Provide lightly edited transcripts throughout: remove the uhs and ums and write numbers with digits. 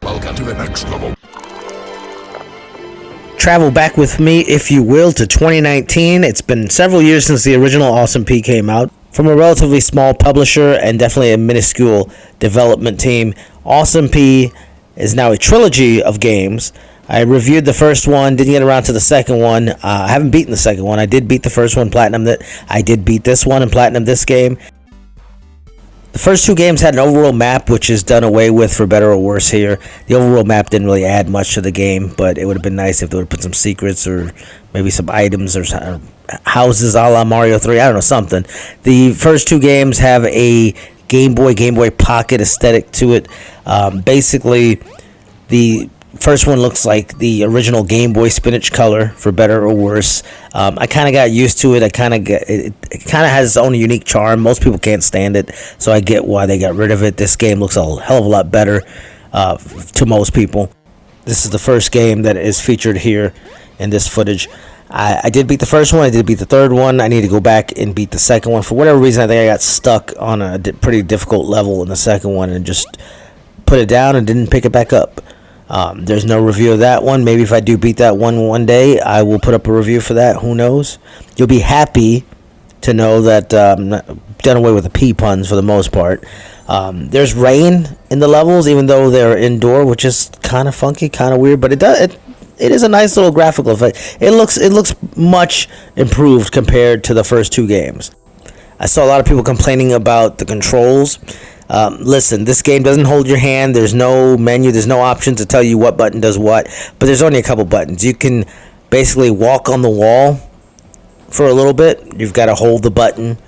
Welcome to the next level. Travel back with me, if you will, to 2019. It's been several years since the original Awesome P came out. From a relatively small publisher and definitely a minuscule development team, Awesome P is now a trilogy of games. I reviewed the first one, didn't get around to the second one. I haven't beaten the second one. I did beat the first one, platinum that. I did beat this one and platinum this game. The first two games had an overworld map, which is done away with for better or worse here. The overworld map didn't really add much to the game, but it would have been nice if they would have put some secrets or maybe some items or houses a la Mario 3. I don't know, something. The first two games have a Game Boy Pocket aesthetic to it. Basically, the first one looks like the original Game Boy spinach color, for better or worse. I kind of got used to it. It kind of has its own unique charm. Most people can't stand it, so I get why they got rid of it. This game looks a hell of a lot better to most people. This is the first game that is featured here in this footage. I did beat the first one. I did beat the third one. I need to go back and beat the second one. For whatever reason, I think I got stuck on a pretty difficult level in the second one and just put it down and didn't pick it back up. There's no review of that one. Maybe if I do beat that one day, I will put up a review for that. Who knows? You'll be happy to know that done away with the P puns for the most part. There's rain in the levels, even though they're indoor, which is kind of funky, kind of weird. But it is a nice little graphical effect. It looks much improved compared to the first two games. I saw a lot of people complaining about the controls. Listen, this game doesn't hold your hand. There's no menu. There's no option to tell you what button does what. But there's only a couple buttons. You can basically walk on the wall for a little bit. You've got to hold the button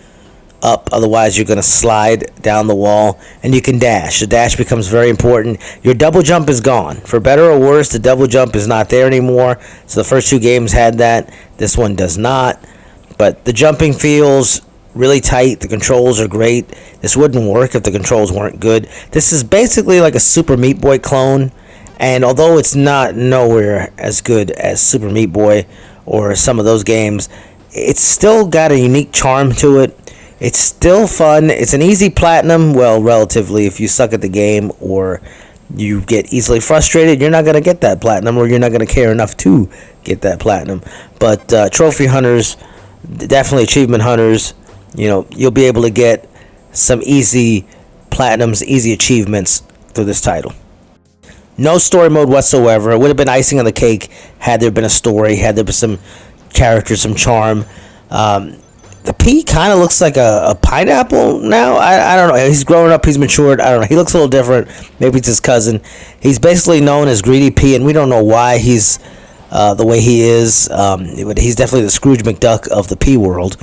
up. Otherwise, you're going to slide down the wall. And you can dash. The dash becomes very important. Your double jump is gone. For better or worse, the double jump is not there anymore. So the first two games had that. This one does not. But the jumping feels really tight. The controls are great. This wouldn't work if the controls weren't good. This is basically like a Super Meat Boy clone, and although it's not nowhere as good as Super Meat Boy or some of those games, it's still got a unique charm to it. It's still fun. It's an easy platinum, well, relatively. If you suck at the game or you get easily frustrated, you're not going to get that platinum, or you're not going to care enough to get that platinum. But trophy hunters, definitely achievement hunters, you'll be able to get some easy platinums, easy achievements through this title. No story mode whatsoever. It would have been icing on the cake had there been a story, had there been some character, some charm. The P kind of looks like a pineapple now. I don't know. He's growing up. He's matured. I don't know. He looks a little different. Maybe it's his cousin. He's basically known as Greedy P, and we don't know why he's the way he is. But he's definitely the Scrooge McDuck of the P world.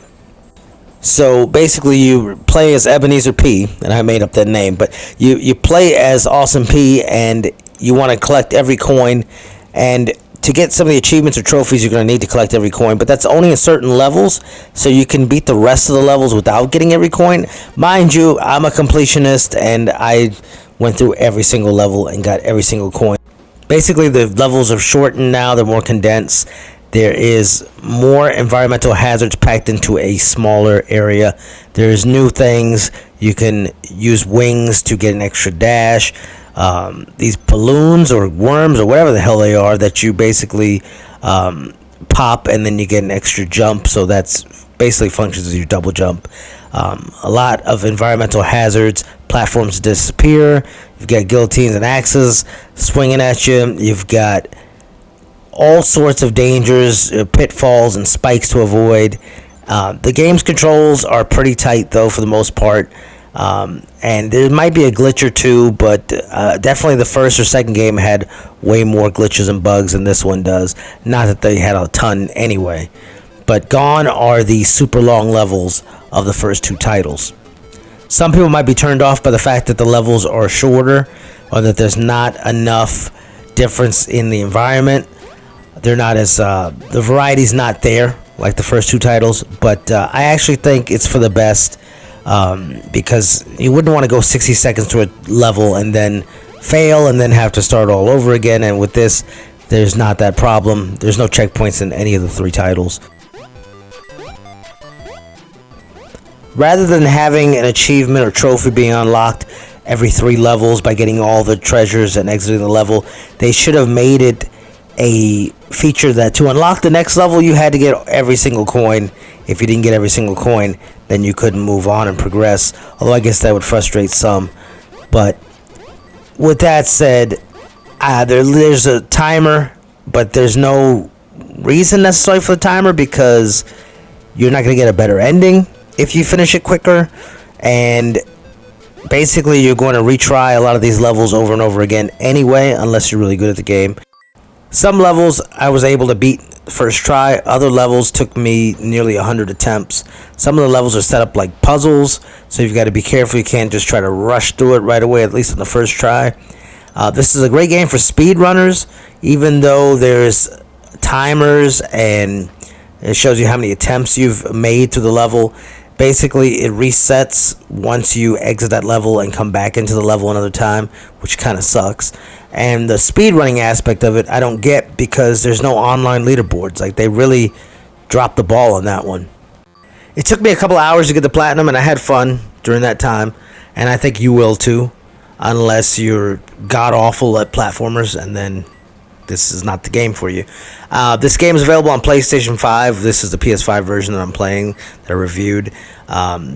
So basically you play as Ebenezer P, and I made up that name, but you play as Awesome P, and you want to collect every coin, and to get some of the achievements or trophies, you're going to need to collect every coin, but that's only in certain levels, so you can beat the rest of the levels without getting every coin. Mind you, I'm a completionist, and I went through every single level and got every single coin. Basically, the levels are shortened now, they're more condensed. There is more environmental hazards packed into a smaller area. There's new things. You can use wings to get an extra dash. These balloons or worms or whatever the hell they are that you basically pop, and then you get an extra jump. So that's basically functions as your double jump. A lot of environmental hazards. Platforms disappear. You've got guillotines and axes swinging at you. You've got all sorts of dangers, pitfalls, and spikes to avoid. The game's controls are pretty tight, though, for the most part. And there might be a glitch or two, but definitely the first or second game had way more glitches and bugs than this one does. Not that they had a ton anyway. But gone are the super long levels of the first two titles. Some people might be turned off by the fact that the levels are shorter, or that there's not enough difference in the environment. They're not as the variety's not there like the first two titles, but I actually think it's for the best, because you wouldn't want to go 60 seconds to a level and then fail and then have to start all over again. And with this, there's not that problem. There's no checkpoints in any of the three titles. Rather than having an achievement or trophy being unlocked every 3 levels by getting all the treasures and exiting the level, they should have made it a feature that to unlock the next level you had to get every single coin. If you didn't get every single coin, then you couldn't move on and progress. Although I guess that would frustrate some. But with that said, there's a timer, but there's no reason necessarily for the timer because you're not going to get a better ending if you finish it quicker. And basically you're going to retry a lot of these levels over and over again anyway, unless you're really good at the game. Some levels I was able to beat first try. Other levels took me nearly 100 attempts. Some of the levels are set up like puzzles, so you've got to be careful. You can't just try to rush through it right away, at least on the first try. This is a great game for speedrunners, even though there's timers and it shows you how many attempts you've made through the level. Basically, it resets once you exit that level and come back into the level another time, which kind of sucks. And the speedrunning aspect of it, I don't get because there's no online leaderboards. Like, they really dropped the ball on that one. It took me a couple hours to get the platinum, and I had fun during that time. And I think you will too, unless you're god-awful at platformers, and then this is not the game for you. This game is available on PlayStation 5. This is the PS5 version that I'm playing, that I reviewed.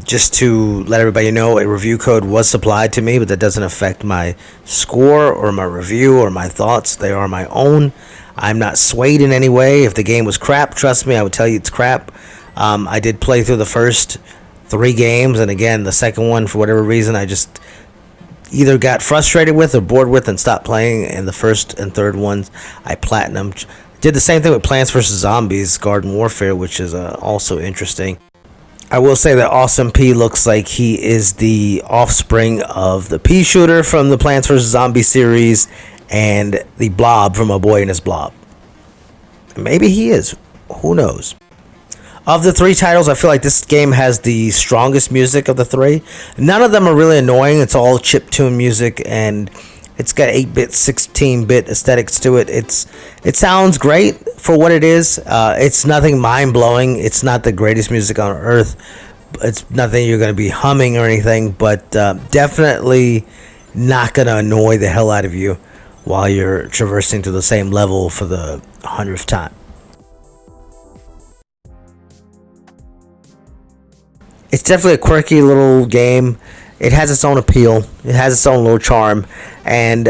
Just to let everybody know, a review code was supplied to me, but that doesn't affect my score or my review or my thoughts. They are my own. I'm not swayed in any way. If the game was crap, trust me, I would tell you it's crap. I did play through the first 3 games, and again, the second one, for whatever reason, I just either got frustrated with or bored with and stopped playing. And the first and third ones I platinumed. Did the same thing with Plants vs. Zombies Garden Warfare, which is also interesting. I will say that Awesome P looks like he is the offspring of the pea shooter from the Plants vs. Zombies series and the Blob from A Boy and His Blob. Maybe he is. Who knows? Of the 3 titles, I feel like this game has the strongest music of the 3. None of them are really annoying. It's all chiptune music, and it's got 8-bit, 16-bit aesthetics to it. It sounds great for what it is. It's nothing mind-blowing. It's not the greatest music on earth. It's nothing you're going to be humming or anything, but definitely not going to annoy the hell out of you while you're traversing to the same level for the 100th time. It's definitely a quirky little game. It has its own appeal. It has its own little charm. And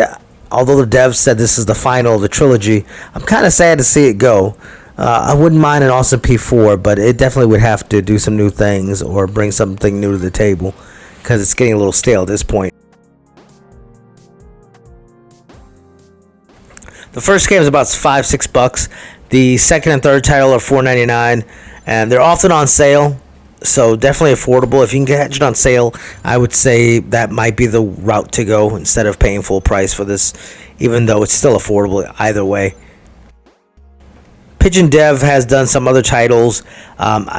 although the devs said this is the final of the trilogy, I'm kind of sad to see it go. I wouldn't mind an Awesome P4, but it definitely would have to do some new things or bring something new to the table because it's getting a little stale at this point. The first game is about $5-6. The second and third title are $4.99, and they're often on sale. So definitely affordable. If you can catch it on sale, I would say that might be the route to go instead of paying full price for this, even though it's still affordable either way. Pigeon Dev has done some other titles.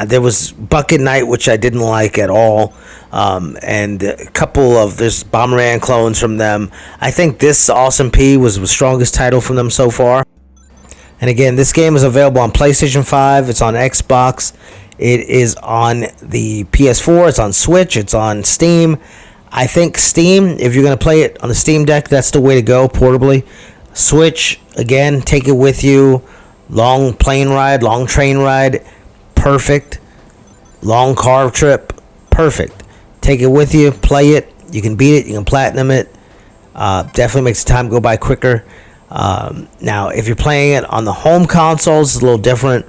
There was Bucket Night, which I didn't like at all, and a couple of there's Bomberman clones from them. I think this Awesome P was the strongest title from them so far. And again, this game is available on PlayStation 5. It's on Xbox. It is on the PS4, it's on Switch, it's on Steam. I think Steam, if you're going to play it on the Steam Deck, that's the way to go, portably. Switch, again, take it with you. Long plane ride, long train ride, perfect. Long car trip, perfect. Take it with you, play it. You can beat it, you can platinum it. Definitely makes the time go by quicker. Now, if you're playing it on the home consoles, it's a little different.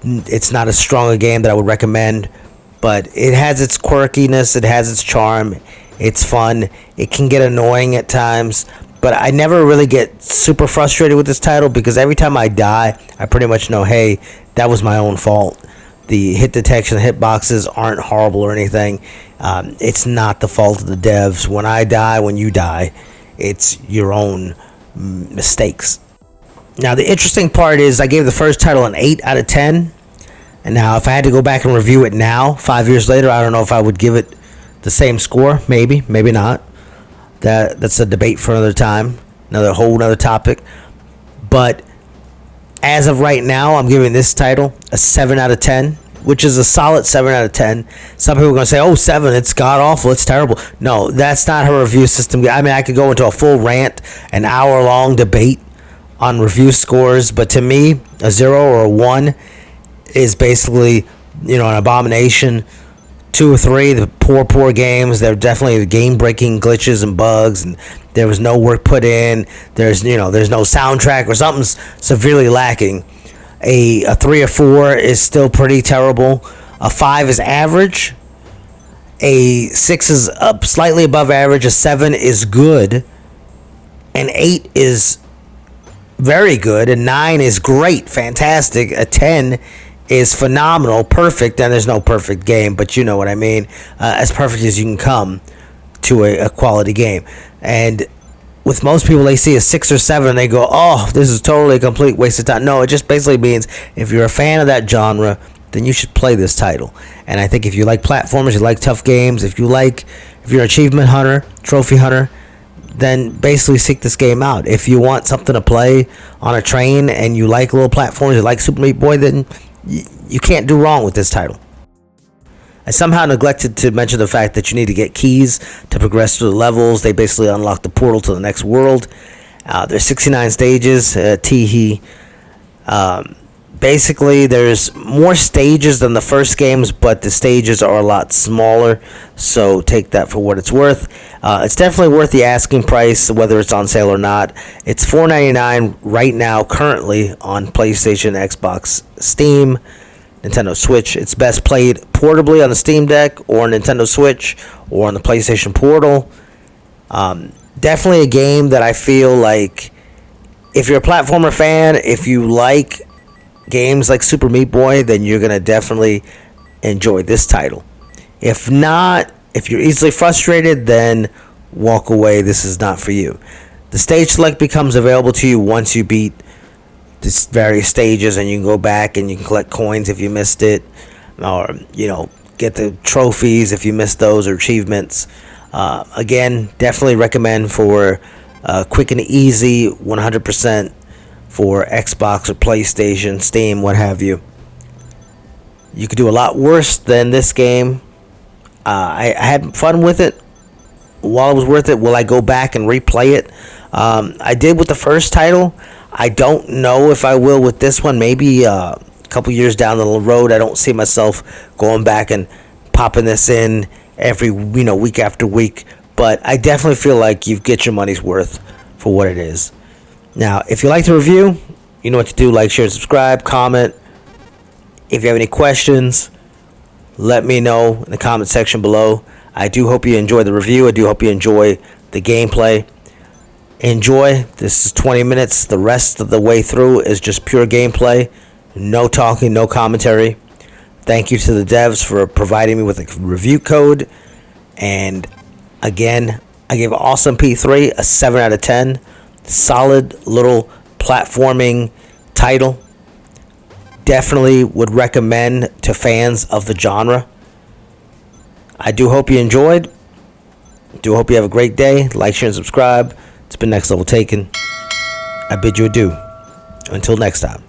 It's not as strong a game that I would recommend, but it has its quirkiness, it has its charm, it's fun. It can get annoying at times, but I never really get super frustrated with this title because every time I die, I pretty much know, hey, that was my own fault. The hit detection, the hitboxes aren't horrible or anything. It's not the fault of the devs. When I die, when you die, it's your own mistakes. Now, the interesting part is I gave the first title an 8 out of 10. And now, if I had to go back and review it now, 5 years later, I don't know if I would give it the same score. Maybe, maybe not. That's a debate for another time, another topic. But as of right now, I'm giving this title a 7 out of 10. which is a solid 7 out of 10. Some people are going to say, oh, 7, it's god awful, it's terrible. No, that's not her review system. I mean, I could go into a full rant, an hour long debate on review scores, but to me, a 0 or a 1 is basically, an abomination. 2 or 3, the poor games. They're definitely game-breaking glitches and bugs, and there was no work put in. There's no soundtrack, or something's severely lacking. A 3 or 4 is still pretty terrible. A 5 is average. A 6 is up slightly above average. A 7 is good. An 8 is very good. A 9 is great, fantastic. A 10 is phenomenal, perfect, and there's no perfect game, but you know what I mean. As perfect as you can come to a quality game. And with most people, they see a 6 or 7 and they go, oh, this is totally a complete waste of time. No, it just basically means if you're a fan of that genre, then you should play this title. And I think if you like platformers, you like tough games, if you're an achievement hunter, trophy hunter, then basically seek this game out. If you want something to play on a train and you like little platforms, you like Super Meat Boy, then you can't do wrong with this title. I somehow neglected to mention the fact that you need to get keys to progress through the levels. They basically unlock the portal to the next world. There's 69 stages. Basically, there's more stages than the first games, but the stages are a lot smaller, so take that for what it's worth. It's definitely worth the asking price, whether it's on sale or not. It's $4.99 right now, currently, on PlayStation, Xbox, Steam, Nintendo Switch. It's best played portably on the Steam Deck, or Nintendo Switch, or on the PlayStation Portal. Definitely a game that I feel like, if you're a platformer fan, if you like games like Super Meat Boy, then you're going to definitely enjoy this title. If not, if you're easily frustrated, then walk away. This is not for you. The stage select becomes available to you once you beat the various stages, and you can go back and you can collect coins if you missed it, or get the trophies if you missed those, or achievements. Again, definitely recommend for quick and easy, 100% for Xbox or PlayStation, Steam, what have you. You could do a lot worse than this game. I had fun with it. While it was worth it, will I go back and replay it? I did with the first title. I don't know if I will with this one. Maybe a couple years down the road. I don't see myself going back and popping this in every week after week. But I definitely feel like you get your money's worth for what it is. Now, if you like the review, you know what to do. Like, share, subscribe, comment. If you have any questions, let me know in the comment section below. I do hope you enjoy the review. I do hope you enjoy the gameplay. Enjoy. This is 20 minutes. The rest of the way through is just pure gameplay. No talking, no commentary. Thank you to the devs for providing me with a review code. And again, I gave Awesome P3 a 7 out of 10. Solid little platforming title. Definitely would recommend to fans of the genre. I do hope you enjoyed. Do hope you have a great day. Like, share, and subscribe. It's been Next Level Taken. I bid you adieu. Until next time.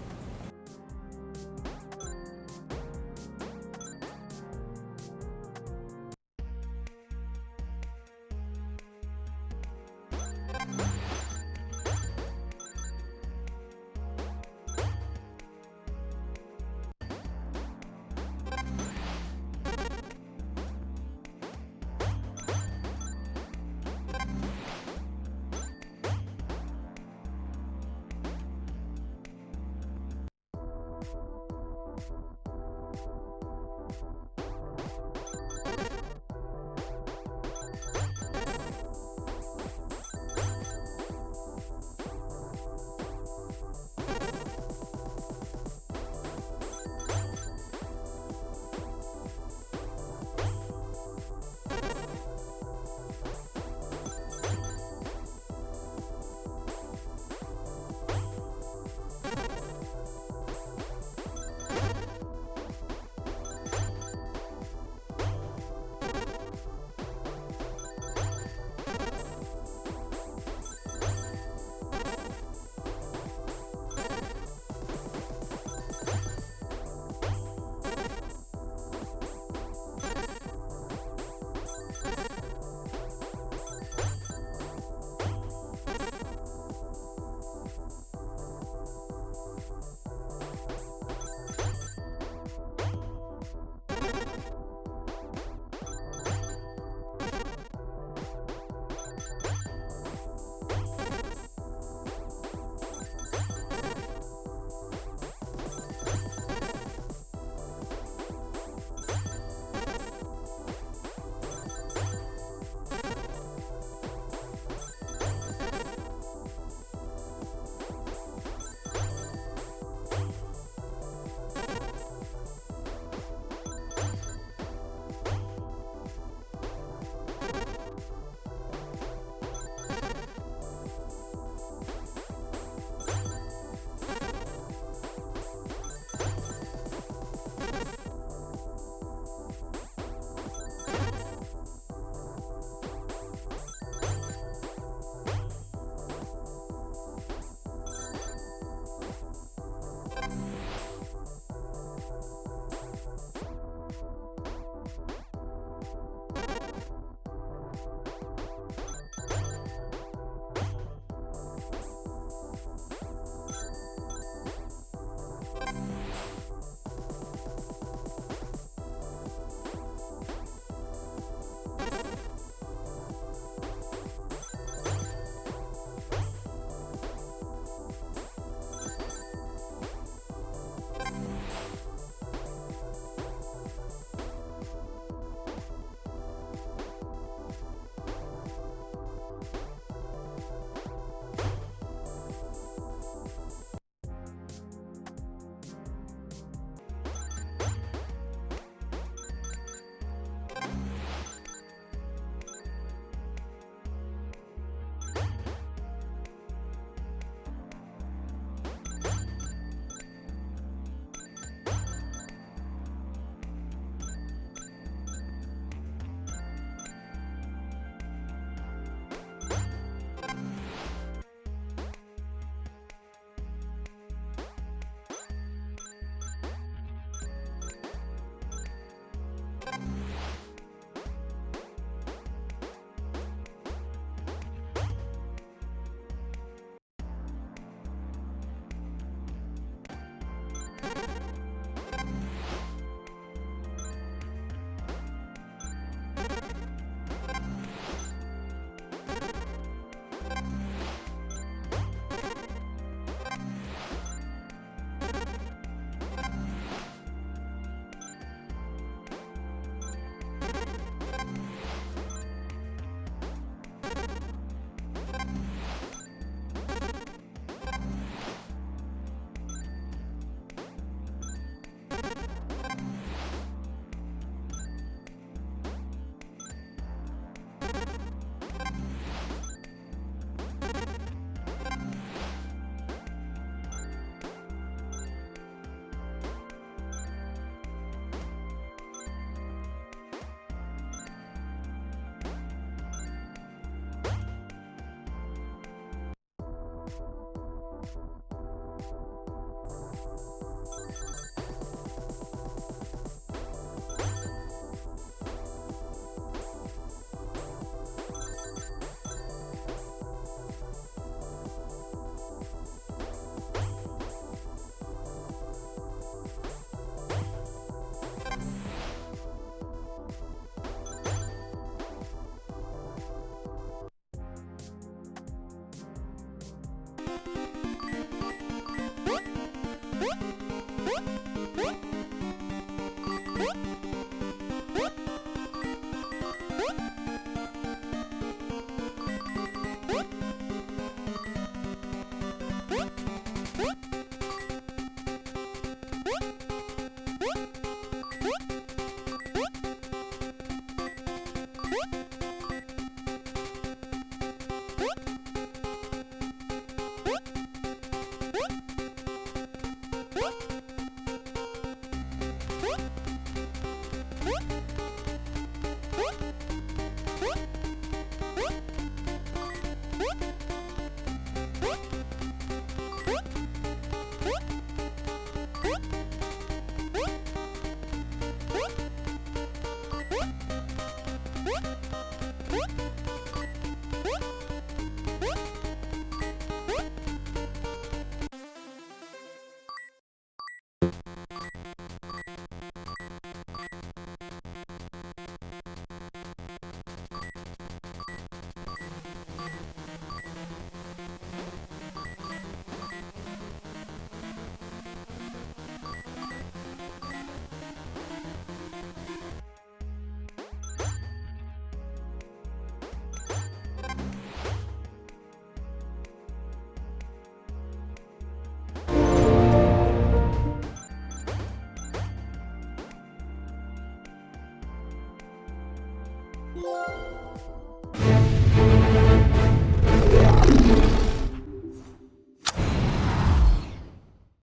What?